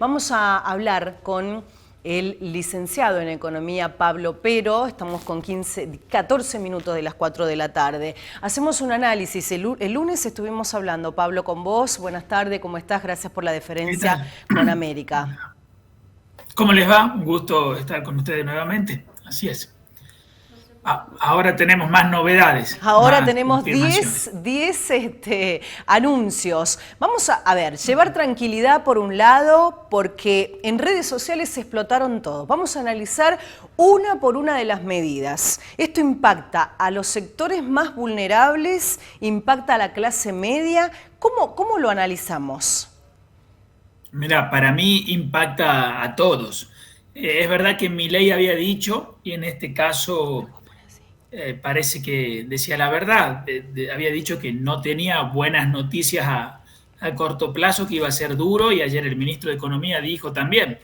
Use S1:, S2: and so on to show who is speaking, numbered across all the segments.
S1: Vamos a hablar con el licenciado en Economía Pablo Pero. Estamos con 14 minutos de las 4 de la tarde. Hacemos un análisis. El lunes estuvimos hablando, Pablo, con vos. Buenas tardes, ¿cómo estás? Gracias por la
S2: ¿Qué
S1: deferencia
S2: tal?
S1: con América.
S2: ¿Cómo les va? Un gusto estar con ustedes nuevamente. Así es. Ahora tenemos más novedades,
S1: Ahora
S2: más
S1: tenemos
S2: confirmaciones.
S1: 10 anuncios. Vamos a ver, llevar tranquilidad por un lado, porque en redes sociales se explotaron todos. Vamos a analizar una por una de las medidas. Esto impacta a los sectores más vulnerables, impacta a la clase media. ¿Cómo lo analizamos?
S2: Mira, para mí impacta a todos. Es verdad que Milei había dicho, y en este caso parece que decía la verdad, había dicho que no tenía buenas noticias a corto plazo, que iba a ser duro, y ayer el ministro de Economía dijo también,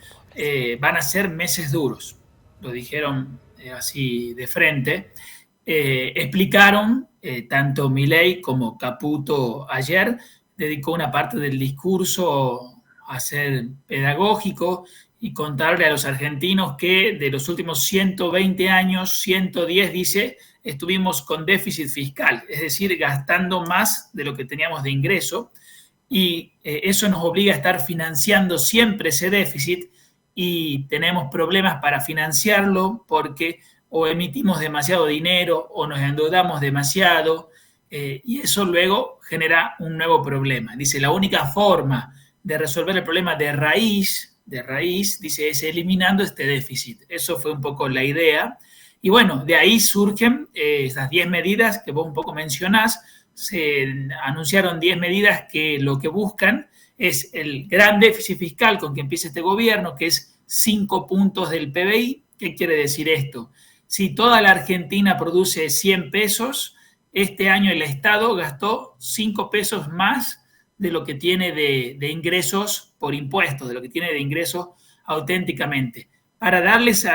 S2: van a ser meses duros. Lo dijeron así de frente. Explicaron, tanto Milei como Caputo ayer, dedicó una parte del discurso a ser pedagógico y contarle a los argentinos que de los últimos 120 años, 110 dice, estuvimos con déficit fiscal, es decir, gastando más de lo que teníamos de ingreso, y eso nos obliga a estar financiando siempre ese déficit, y tenemos problemas para financiarlo porque o emitimos demasiado dinero o nos endeudamos demasiado, y eso luego genera un nuevo problema. Dice, la única forma de resolver el problema de raíz, dice, es eliminando este déficit. Eso fue un poco la idea. Y bueno, de ahí surgen esas 10 medidas que vos un poco mencionás. Se anunciaron 10 medidas que lo que buscan es el gran déficit fiscal con que empieza este gobierno, que es 5 puntos del PBI. ¿Qué quiere decir esto? Si toda la Argentina produce 100 pesos, este año el Estado gastó 5 pesos más de lo que tiene de ingresos por impuestos, de lo que tiene de ingresos auténticamente. Para darles,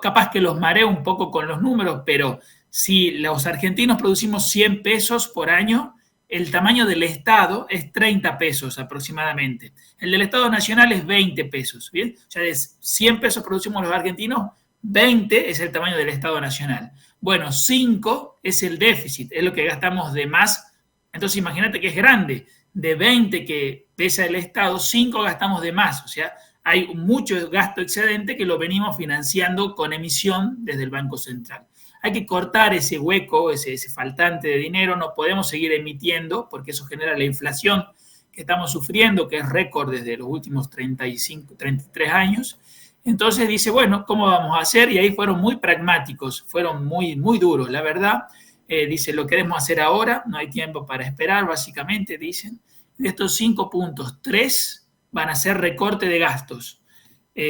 S2: capaz que los mareo un poco con los números, pero si los argentinos producimos 100 pesos por año, el tamaño del Estado es 30 pesos aproximadamente. El del Estado Nacional es 20 pesos, ¿bien? O sea, de 100 pesos producimos los argentinos, 20 es el tamaño del Estado Nacional. Bueno, 5 es el déficit, es lo que gastamos de más. Entonces imagínate que es grande. De 20 que pesa el Estado, 5 gastamos de más. O sea, hay mucho gasto excedente que lo venimos financiando con emisión desde el Banco Central. Hay que cortar ese hueco, ese faltante de dinero. No podemos seguir emitiendo porque eso genera la inflación que estamos sufriendo, que es récord desde los últimos 35, 33 años. Entonces dice, bueno, ¿cómo vamos a hacer? Y ahí fueron muy pragmáticos, fueron muy, muy duros, la verdad. Dice, lo queremos hacer ahora, no hay tiempo para esperar, básicamente, dicen. De estos 5 puntos, 3 van a ser recorte de gastos,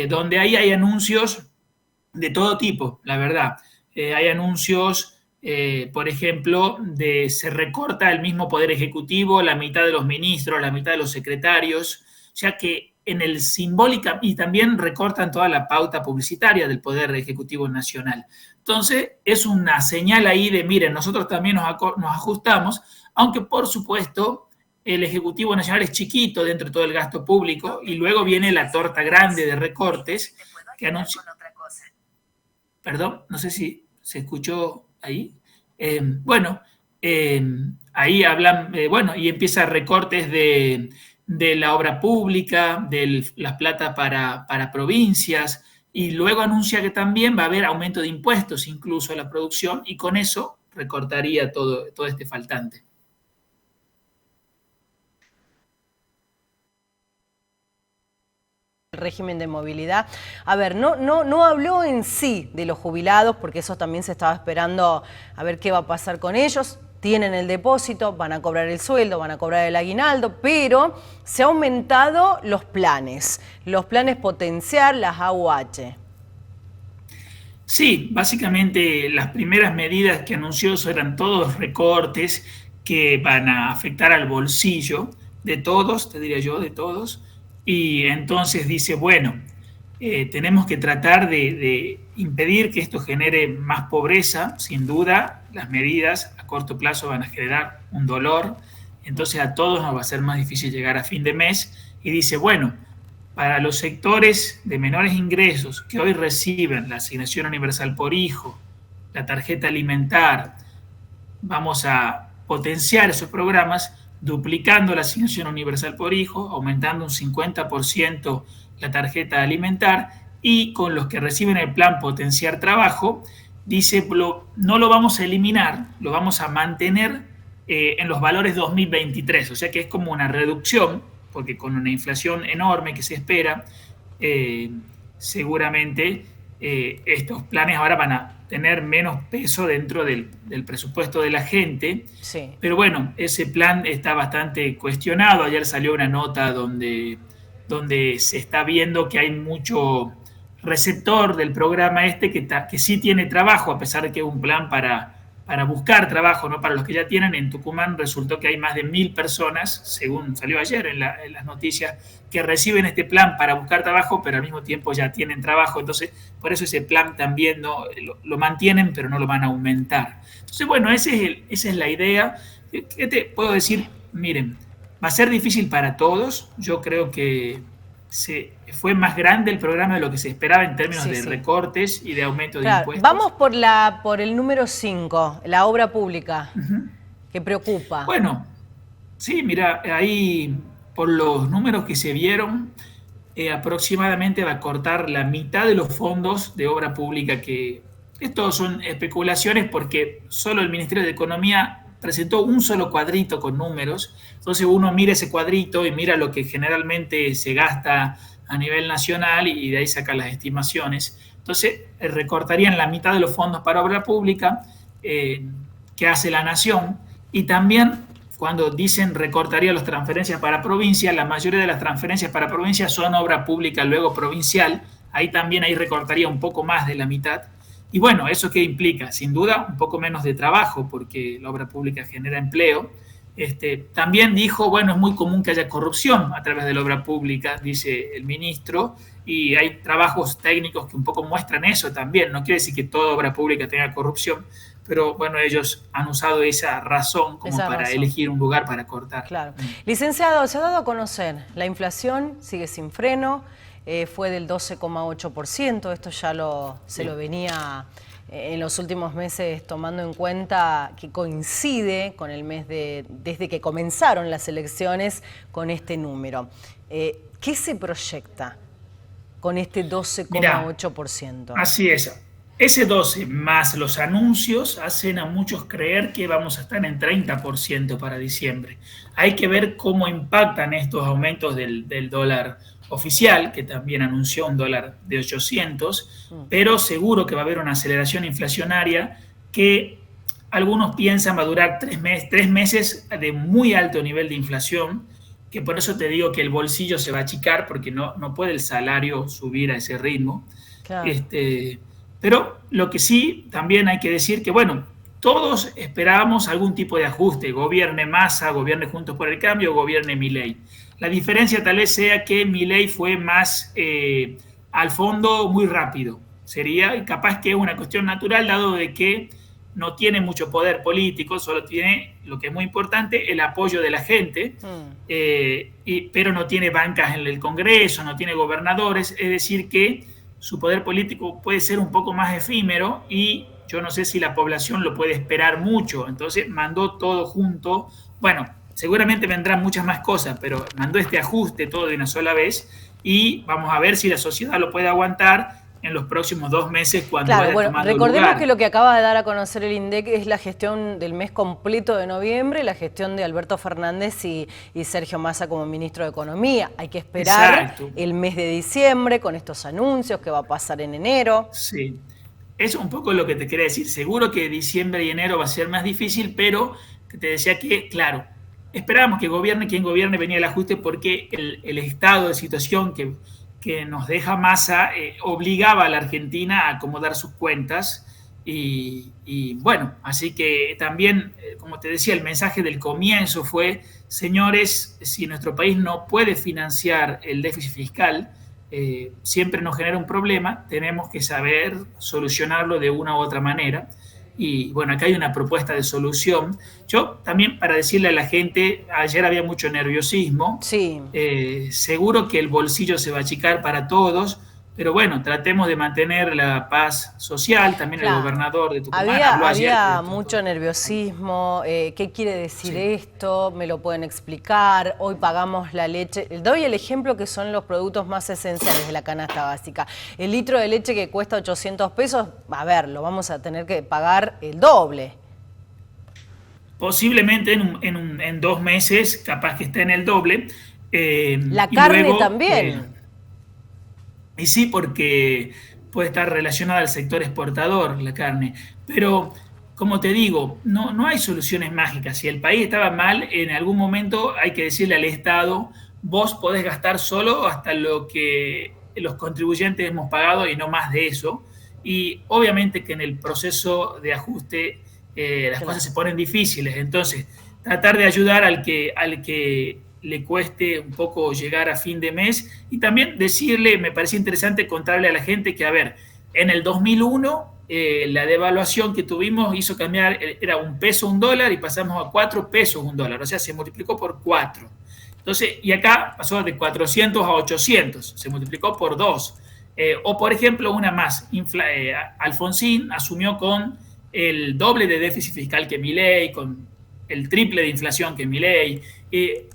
S2: donde ahí hay anuncios de todo tipo, la verdad. Hay anuncios, por ejemplo, se recorta el mismo Poder Ejecutivo, la mitad de los ministros, la mitad de los secretarios, ya que en el simbólica, y también recortan toda la pauta publicitaria del Poder Ejecutivo Nacional. Entonces, es una señal ahí de, miren, nosotros también nos ajustamos, aunque por supuesto el Ejecutivo Nacional es chiquito dentro de todo el gasto público, y luego viene la torta grande de recortes que anuncia. Perdón, no sé si se escuchó ahí. Bueno, ahí hablan, bueno, y empieza recortes de la obra pública, de las plata para provincias, y luego anuncia que también va a haber aumento de impuestos incluso a la producción, y con eso recortaría todo este faltante.
S1: El régimen de movilidad. A ver, no habló en sí de los jubilados, porque eso también se estaba esperando a ver qué va a pasar con ellos. Tienen el depósito, van a cobrar el sueldo, van a cobrar el aguinaldo, pero se han aumentado los planes potenciar, las AUH.
S2: Sí, básicamente las primeras medidas que anunció eran todos recortes que van a afectar al bolsillo de todos, te diría yo, de todos. Y entonces dice, bueno, tenemos que tratar de impedir que esto genere más pobreza. Sin duda, las medidas a corto plazo van a generar un dolor. Entonces a todos nos va a ser más difícil llegar a fin de mes. Y dice, bueno, para los sectores de menores ingresos que hoy reciben la asignación universal por hijo, la tarjeta alimentar, vamos a potenciar esos programas duplicando la asignación universal por hijo, aumentando un 50% la tarjeta alimentar, y con los que reciben el plan Potenciar Trabajo, dice, no lo vamos a eliminar, lo vamos a mantener en los valores 2023, o sea que es como una reducción, porque con una inflación enorme que se espera, seguramente estos planes ahora van a tener menos peso dentro del presupuesto de la gente.
S1: Sí.
S2: Pero bueno, ese plan está bastante cuestionado. Ayer salió una nota donde se está viendo que hay mucho receptor del programa este que sí tiene trabajo, a pesar de que es un plan para buscar trabajo, no para los que ya tienen. En Tucumán resultó que hay más de 1000 personas, según salió ayer en las noticias, que reciben este plan para buscar trabajo, pero al mismo tiempo ya tienen trabajo. Entonces, por eso ese plan también no, lo mantienen, pero no lo van a aumentar. Entonces, bueno, esa es la idea. ¿Qué te puedo decir? Miren, va a ser difícil para todos. Yo creo que fue más grande el programa de lo que se esperaba en términos de recortes y de aumento de impuestos.
S1: Vamos por el número 5, la obra pública, que preocupa.
S2: Bueno, sí, mira, ahí por los números que se vieron, aproximadamente va a cortar la mitad de los fondos de obra pública, que esto son especulaciones porque solo el Ministerio de Economía presentó un solo cuadrito con números. Entonces uno mira ese cuadrito y mira lo que generalmente se gasta a nivel nacional y de ahí saca las estimaciones. Entonces recortarían la mitad de los fondos para obra pública que hace la Nación, y también cuando dicen recortaría las transferencias para provincia, la mayoría de las transferencias para provincia son obra pública luego provincial, ahí recortaría un poco más de la mitad. Y bueno, ¿eso qué implica? Sin duda, un poco menos de trabajo, porque la obra pública genera empleo. También dijo, bueno, es muy común que haya corrupción a través de la obra pública, dice el ministro, y hay trabajos técnicos que un poco muestran eso también. No quiere decir que toda obra pública tenga corrupción, pero bueno, ellos han usado esa razón como para elegir un lugar para cortar.
S1: Claro. Licenciado, se ha dado a conocer, la inflación sigue sin freno, fue del 12,8%, esto ya se lo venía en los últimos meses tomando en cuenta que coincide con el mes desde que comenzaron las elecciones con este número. ¿Qué se proyecta con este 12,8%?
S2: Así es. Ese 12 más los anuncios hacen a muchos creer que vamos a estar en 30% para diciembre. Hay que ver cómo impactan estos aumentos del dólar oficial, que también anunció un dólar de 800, pero seguro que va a haber una aceleración inflacionaria que algunos piensan va a durar 3 meses de muy alto nivel de inflación, que por eso te digo que el bolsillo se va a achicar porque no puede el salario subir a ese ritmo. Claro. Pero lo que sí también hay que decir que, bueno, todos esperábamos algún tipo de ajuste, gobierne Massa, gobierne Juntos por el Cambio, gobierne Milei. La diferencia tal vez sea que Milei fue más al fondo muy rápido. Sería capaz que es una cuestión natural, dado de que no tiene mucho poder político, solo tiene, lo que es muy importante, el apoyo de la gente, pero no tiene bancas en el Congreso, no tiene gobernadores, es decir que su poder político puede ser un poco más efímero y yo no sé si la población lo puede esperar mucho. Entonces mandó todo junto. Bueno, seguramente vendrán muchas más cosas, pero mandó este ajuste todo de una sola vez y vamos a ver si la sociedad lo puede aguantar en los próximos 2 meses cuando vaya tomando
S1: recordemos
S2: lugar.
S1: Que lo que acaba de dar a conocer el INDEC es la gestión del mes completo de noviembre, la gestión de Alberto Fernández y Sergio Massa como ministro de Economía. Hay que esperar el mes de diciembre con estos anuncios que va a pasar en enero.
S2: Sí, eso es un poco lo que te quería decir. Seguro que diciembre y enero va a ser más difícil, pero te decía que, claro, esperábamos que gobierne quien gobierne, venía el ajuste porque el estado de situación que nos deja Massa obligaba a la Argentina a acomodar sus cuentas y bueno, así que también, como te decía, el mensaje del comienzo fue, señores, si nuestro país no puede financiar el déficit fiscal, siempre nos genera un problema, tenemos que saber solucionarlo de una u otra manera. y bueno, acá hay una propuesta de solución. Yo también, para decirle a la gente, ayer había mucho nerviosismo,
S1: Sí.
S2: seguro que el bolsillo se va a achicar para todos, pero bueno, tratemos de mantener la paz social. También el
S1: Claro.
S2: gobernador de Tucumán
S1: Había,
S2: habló ayer de
S1: había
S2: esto.
S1: mucho nerviosismo. ¿Qué quiere decir
S2: Sí.
S1: esto? ¿Me lo pueden explicar? Hoy pagamos la leche. Doy el ejemplo que son los productos más esenciales de la canasta básica. El litro de leche que cuesta 800 pesos, a ver, lo vamos a tener que pagar el doble.
S2: Posiblemente en 2 meses, capaz que esté en el doble.
S1: La
S2: Y
S1: carne
S2: luego,
S1: también.
S2: y sí, porque puede estar relacionada al sector exportador, la carne. Pero, como te digo, no hay soluciones mágicas. Si el país estaba mal, en algún momento hay que decirle al Estado, vos podés gastar solo hasta lo que los contribuyentes hemos pagado y no más de eso. Y obviamente que en el proceso de ajuste las cosas
S1: Claro.
S2: se ponen difíciles. Entonces, tratar de ayudar al que le cueste un poco llegar a fin de mes y también decirle, me parecía interesante contarle a la gente que, a ver, en el 2001 la devaluación que tuvimos hizo cambiar, era $1 $1 y pasamos a $4 $1, o sea, se multiplicó por 4. Entonces, y acá pasó de 400 a 800, se multiplicó por 2. O por ejemplo, una más, Alfonsín asumió con el doble de déficit fiscal que Milei, con el triple de inflación que Milei.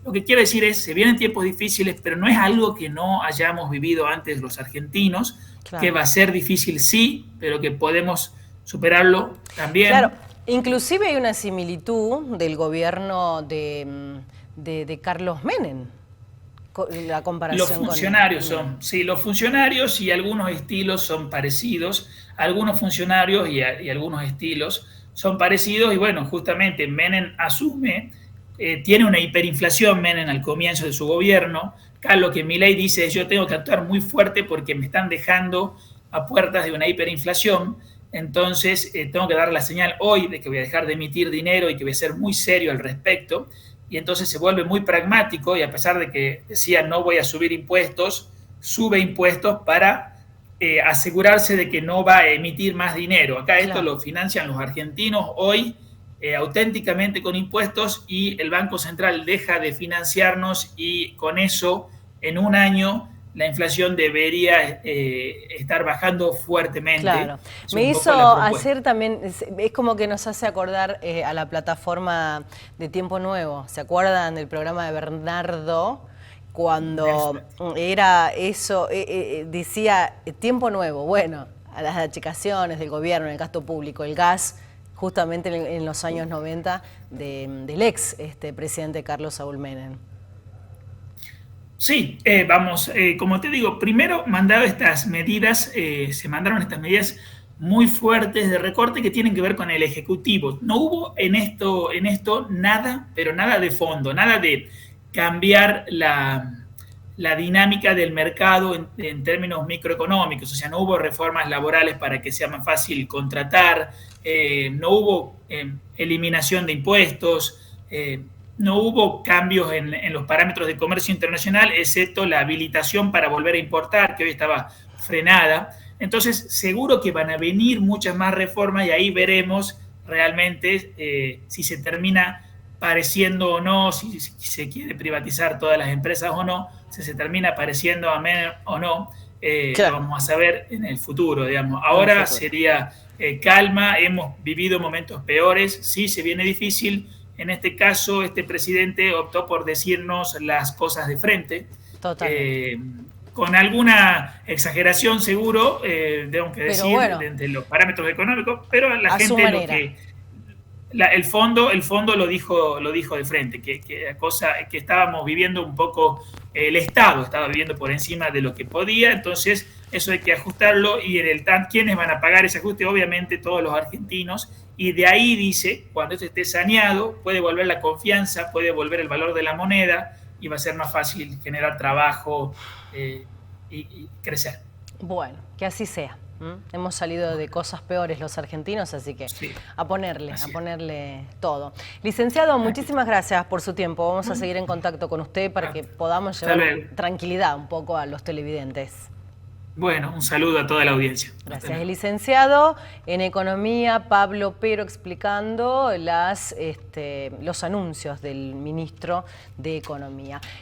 S2: Lo que quiero decir es, se vienen tiempos difíciles, pero no es algo que no hayamos vivido antes los argentinos, que
S1: Claro.
S2: va a ser difícil sí, pero que podemos superarlo
S1: Claro,
S2: también.
S1: inclusive hay una similitud del gobierno de Carlos Menem, la
S2: Los
S1: comparación
S2: funcionarios
S1: con Menem.
S2: son, sí, los funcionarios y algunos estilos son parecidos, algunos funcionarios y algunos estilos son parecidos y bueno, justamente Menem asume, tiene una hiperinflación Menem al comienzo de su gobierno, acá lo que Milei dice es yo tengo que actuar muy fuerte porque me están dejando a puertas de una hiperinflación, entonces tengo que dar la señal hoy de que voy a dejar de emitir dinero y que voy a ser muy serio al respecto y entonces se vuelve muy pragmático y a pesar de que decía no voy a subir impuestos, sube impuestos para asegurarse de que no va a emitir más dinero. Acá esto
S1: Claro.
S2: lo financian los argentinos hoy auténticamente con impuestos y el Banco Central deja de financiarnos y con eso en un año la inflación debería estar bajando fuertemente.
S1: Claro,
S2: Es
S1: me
S2: un
S1: hizo
S2: poco la propuesta.
S1: hacer también, es como que nos hace acordar a la plataforma de Tiempo Nuevo. ¿Se acuerdan del programa de Bernardo? Cuando era eso, decía Tiempo Nuevo, bueno, a las achicaciones del gobierno, el gasto público, el gas, justamente en los años 90 del ex presidente Carlos Saúl Menem.
S2: Sí, vamos, como te digo, primero se mandaron estas medidas muy fuertes de recorte que tienen que ver con el Ejecutivo. No hubo en esto nada, pero nada de fondo, nada de cambiar la dinámica del mercado en términos microeconómicos, o sea, no hubo reformas laborales para que sea más fácil contratar, no hubo eliminación de impuestos, no hubo cambios en los parámetros de comercio internacional, excepto la habilitación para volver a importar, que hoy estaba frenada. Entonces, seguro que van a venir muchas más reformas y ahí veremos realmente si se termina pareciendo o no, si se quiere privatizar todas las empresas o no, si se termina pareciendo a Menem o no, lo
S1: Claro,
S2: vamos a saber en el futuro, digamos.
S1: en el
S2: Ahora
S1: futuro.
S2: sería calma, hemos vivido momentos peores, sí se viene difícil. En este caso, este presidente optó por decirnos las cosas de frente,
S1: Totalmente.
S2: eh, con alguna exageración seguro, tengo que
S1: Pero
S2: decir,
S1: bueno,
S2: de los parámetros económicos, pero la
S1: a su
S2: gente
S1: manera.
S2: el fondo lo dijo de frente, que estábamos viviendo un poco, el Estado estaba viviendo por encima de lo que podía, entonces eso hay que ajustarlo y ¿quiénes van a pagar ese ajuste? Obviamente todos los argentinos y de ahí dice, cuando esto esté saneado, puede volver la confianza, puede volver el valor de la moneda y va a ser más fácil generar trabajo y crecer.
S1: Bueno, que así sea. Hemos salido de cosas peores los argentinos, así que
S2: Sí,
S1: a
S2: así es.
S1: ponerle todo. Licenciado, muchísimas gracias por su tiempo. Vamos a seguir en contacto con usted para que podamos
S2: Hasta
S1: llevar
S2: luego.
S1: tranquilidad un poco a los televidentes.
S2: Bueno, un saludo a toda la audiencia.
S1: Gracias. El licenciado en Economía, Pablo Pero, explicando los anuncios del ministro de Economía.